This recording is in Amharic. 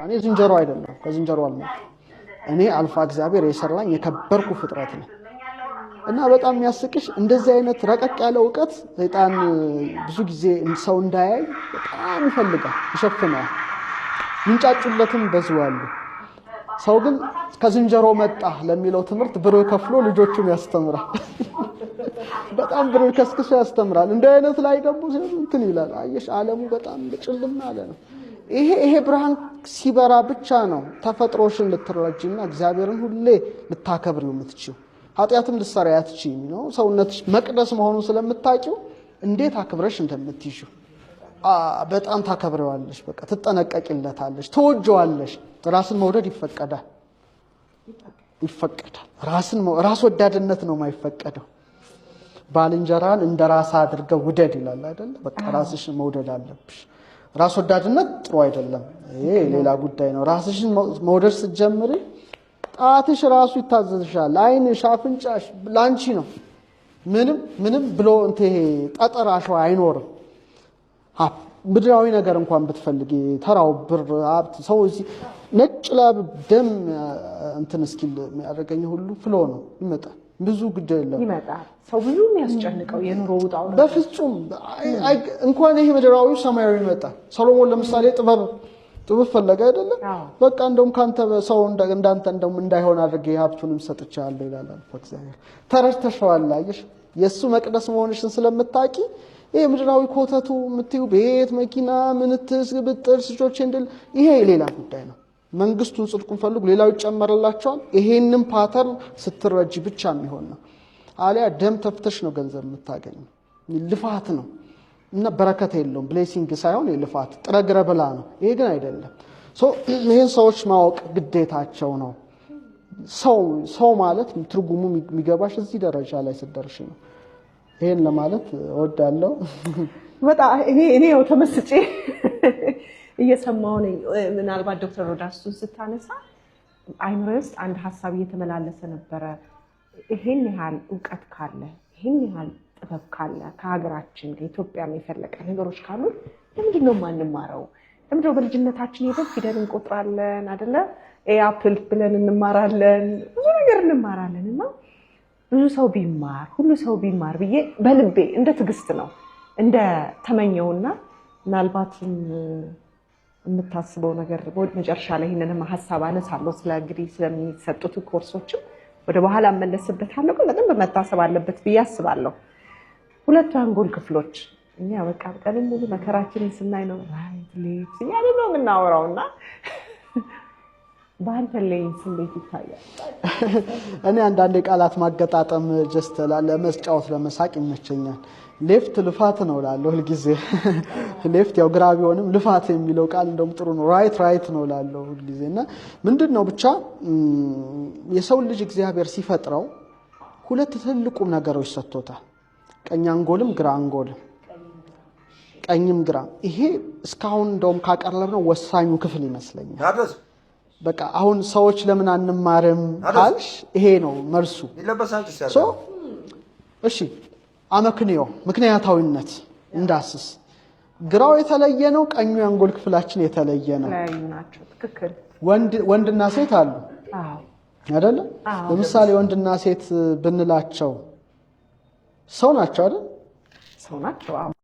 እኔ ዝንጀሮ አይደለም ከዝንጀሮ አልመጣም እኔ አልፋ እግዚአብሔር የሰራኝ የከበርኩ ፍጥረት ነው እና በጣም የሚያስቅሽ እንደዚህ አይነት ረቀቅ ያለ ዕውቀት ሰይጣን ብዙ ጊዜ ሰው እንዳያይ በጣም ይፈልጋል ይሸፍናል ምንጫጩለትም በዝዋሉ ሰው ግን ከዝንጀሮ መጣ ለሚለው ትምህርት ብር ከፍሎ ልጆቹን ያስተምራል በጣም ብር ከስክሶ ያስተምራል እንደ አይነት ላይ ደግሞ እንትን ይላል አየሽ ዓለሙ በጣም ጭልም ያለ ነው ይሄ ብርሃን ሲበራ ብቻ ነው ተፈጥሮሽን ልትረጂና እግዚአብሔርን ሁሌ ልታከብር ነው የምትችይው ኃጢያትም ልትሰሪ አትችይም ነው ሰውነትሽ መቅደስ መሆኑን ስለምታውቂው እንዴት አክብረሽ እንደምትይዥው በጣም ታከብረዋለሽ በቃ ትጠነቀቂለታለሽ ተወጀዋለሽ ራስን መውደድ ይፈቀዳል ራስ ወዳድነት ነው የማይፈቀደው ባልንጀራን እንደ ራስ አድርገው ውደድ ይላል አይደል በቃ ራስሽን መውደድ አለብሽ ራስ ወዳድነት ጥሩ አይደለም ይሄ ሌላ ጉዳይ ነው ራስሽን መውደድ ስትጀምሪ ጣትሽ ራሱ ይታዘዝሻል አይንሽ አፍንጫሽ ላንቺ ነው ምንም ብሎ እንተ ጠጠራሽ አይኖርም ምድራዊ ነገር እንኳን ብትፈልጊ ተራው ብር ሀብት ሰው እዚህ ነጭ ላብ ደም እንትን እስኪል የሚያደርገኝ ሁሉ ፍሎ ነው ይመጣል ብዙ ግዴ ይመጣል ሰው ብዙ የሚያስጨንቀው የኑሮ ውጣው ነው በፍጹም እንኳን ይሄ ምድራዊ ሰማያዊ ይመጣል ሰሎሞን ለምሳሌ ጥበብ ፈለገ አይደለ በቃ እንደውም ካንተ ሰው እንዳንተ እንደውም እንዳይሆን አድርጌ ሀብቱንም ሰጥቻለሁ ይላል እግዚአብሔር ተረድተሽዋል አየሽ የሱ መቅደስ መሆንሽን ስለምታቂ ይሄ ምድራዊ ኮተቱ ምትዩ ቤት መኪና ምንትስ ብጥር ስጆች እንደል ይሄ ሌላ ጉዳይ ነው መንግስቱን ጽድቁን ፈልጉ ሌላው ይጨመርላቸዋል ይሄንን ፓተርን ስትረጂ ብቻ የሚሆን ነው አሊያ ደም ተፍተሽ ነው ገንዘብ የምታገኘው ልፋት ነው እና በረከት የለውም ብሌሲንግ ሳይሆን ልፋት ጥረግረ ብላ ነው ይሄ ግን አይደለም ይሄን ሰዎች ማወቅ ግዴታቸው ነው ሰው ማለት ትርጉሙ የሚገባሽ እዚህ ደረጃ ላይ ስትደርሺ ነው ይሄን ለማለት እወዳለሁ በጣም እኔ ያው ተመስጬ እየሰማው ነኝ ምናልባት ዶክተር ሮዳስን ስታነሳ አይምሮስ አንድ ሐሳብ እየተመላለሰ ነበር ይሄን ያህል ዕውቀት ካለ ይሄን ያህል ጥበብ ካለ ከሀገራችን ከኢትዮጵያ የፈለቀ ነገሮች ካሉ ለምንድን ነው ማንማረው ለምንድን ነው በልጅነታችን የደም ፊደል እንቆጥራለን አይደለ አፕል ብለን እንማራለን ብዙ ነገር እንማራለንና ብዙ ሰው ቢማር ሁሉ ሰው ቢማር ብዬ በልቤ እንደ ትግስት ነው እንደ ተመኘውና ምናልባት የምታስበው ነገር መጨረሻ ላይ ይሄንን ሐሳብ አነሳለሁ ስለ እንግዲህ ስለሚሰጡት ኮርሶች ወደ በኋላ መለስበታለሁ ግን በጣም በመታሰብ አለበት ብዬ አስባለሁ ሁለቱ አንጎል ክፍሎች እኛ በቃ ቀለም ሙሉ መከራችንን ስናይ ነው ራይት ሌፍት ያለ ነው የምናወራውና ባንተ ላይ ስሜት ይታያል እኔ አንዳንድ ቃላት ማገጣጠም ጀስት ለመስጫወት ለመሳቅ ይመቸኛል ሌፍት ልፋት ነው ላለው ሁሉ ጊዜ ሌፍት ያው ግራ ቢሆንም ልፋት የሚለው ቃል እንደውም ጥሩ ነው ራይት ነው ላለው ሁሉ ጊዜና ምንድነው ብቻ የሰው ልጅ እግዚአብሔር ሲፈጥረው ሁለት ትልቁም ነገሮች ሰጥቶታል ቀኝ አንጎልም ግራ አንጎልም ቀኝም ግራ ይሄ እስካሁን እንደውም ካቀረብነው ወሳኙ ክፍል ይመስለኛል በቃ አሁን ሰዎች ለምን አንማርም ካልሽ ይሄ ነው መልሱ እሺ አመክንዮ ምክንያታዊነት እንዳስስ ግራው የተለየ ነው ቀኙ የአንጎል ክፍላችን የተለየ ነው ናቸው ትክክል ወንድና ሴት አሉ አይደለ ለምሳሌ ወንድና ሴት ብንላቸው ሰው ናቸው አይደል ሰው ናቸው